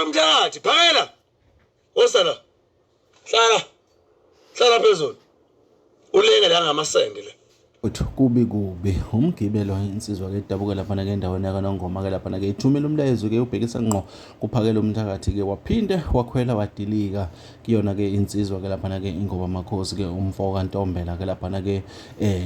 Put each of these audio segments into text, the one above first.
Phaka umthakathi, phakela. Osala. Hlala phezulu. Ulenge la ngamasende le. Uthi kubi umgibelo insizwa ke dabuke lapha ke endaweni yaKaNongoma ke lapha ke ithumela umlayezo ke ubhekisa ngqo kuphakela umthakathi ke waphinde wakhwela wadilika kuyona ke insizwa ke lapha ke ingoba makhosi ke umfo kaNtombela ke lapha ke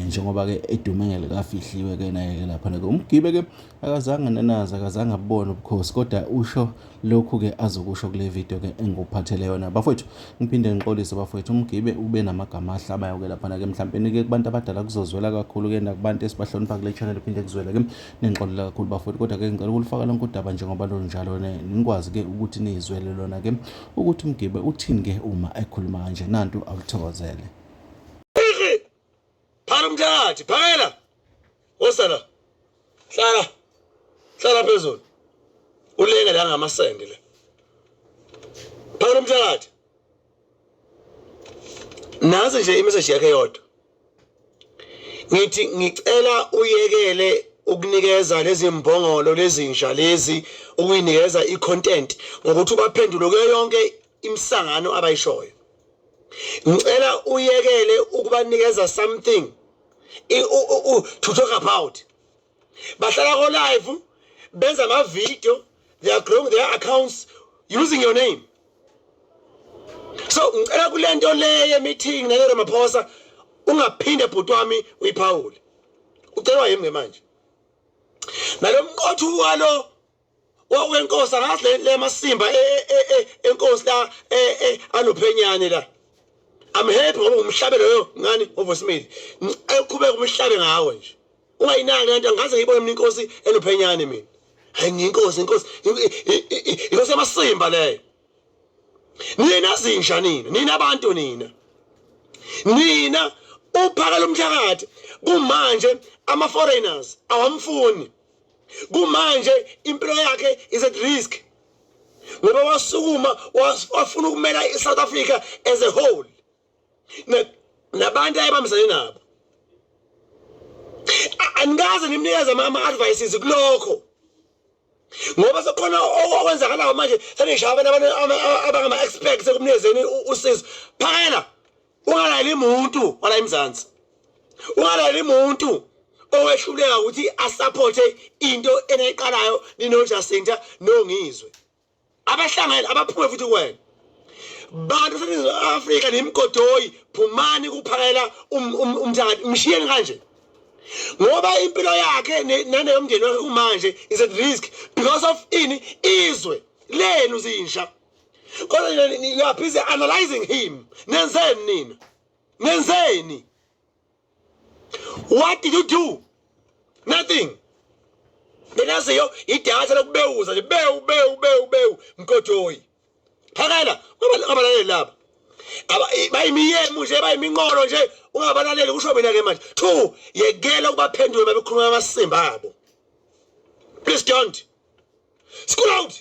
njengoba ke edumengele kafihliwe ke naye ke lapha ke umgibe ke akazange nenaza akazange abone ubukhosi kodwa usho lokhu ke azokusho kule video ke engikuphathele yona bafowethu ngiphinde ngiqolise bafowethu umgibe ube namagama ahlabayo ke lapha ke mhlawumbe ke kubantu abadala kuzozwela kakhulu ke nakubantu esibahlonipha kule channel phinde kuzwela ke nengixolela kakhulu bafowethu kodwa ke ngicela ukulifaka lonke udaba njengoba lunjalo nikwazi ke ukuthi nizwele lona ke ukuthi umgibe uthini ke uma ekhuluma kanje nantu awuthokozele Phaka umthakathi phakela Osala hlala phezulu ulenge la ngamasende le Phaka umthakathi nazi nje imessage yakhe yodwa ngithi ngicela uyekele ukunikeza lezi mbongolo lezinsha lezi ukuyinikeza icontent ngokuthi ubaphendule kuyo yonke imsangano abayishoyo ngicela uyekele ukubanikeza something to talk about bahlala ko live benza ama video they are growing their accounts using your name so ngicela kulento le ye meeting nale Ramaphosa ungaphinde bhuti wami uyiphawule ucelwa yimi manje nalomqothu walo wenkosi angazi le masimba enkosi la anophenyane la I'm happy ngoba umhlabe loyo ngani ovosmith eqhubeka umhlabe ngawe nje ungayinaki lento ngaze ngiyibone mina inkosi enophenyane mina hayi ngiyinkosi inkosi yamasimba leyo nina zinsha nina abantu nina uphakela umthakathi kumanje ama foreigners awamfuni kumanje impilo yakhe is at risk ngoba wasukuma wafuna ukumela iSouth Africa as a whole nabantu ayebambisene nabo angaze nimnikeze ama advices kulokho ngoba sekhona okwenzakala manje senisha abantu abangama experts ekumnikezeni usizo phakela ungalali umuntu wala eMzansi ungalali umuntu owehluleka ukuthi asupporte into eneqalayo nino Jacinta nongizwe abahlangene abaphume futhi kuwena bantu seNingizimu Afrika nemgodoyi phumani kuphakela umthakathi mshiyeni kanje ngoba impilo yakhe naneyomndeni wakhe kumanje is at risk because of izwe lenu zinsha kodwa you are busy analyzing him nenzeni what did you do nothing benaziyo idatha lokubewuza nje bewu mgodoyi phakela ngabalaleli lapha bayimiyemu nje bayiminqolo nje ungabalaleli kusho mina ke manje 2 yekela ukubaphendula babekhuluma amasimba abo please don't school out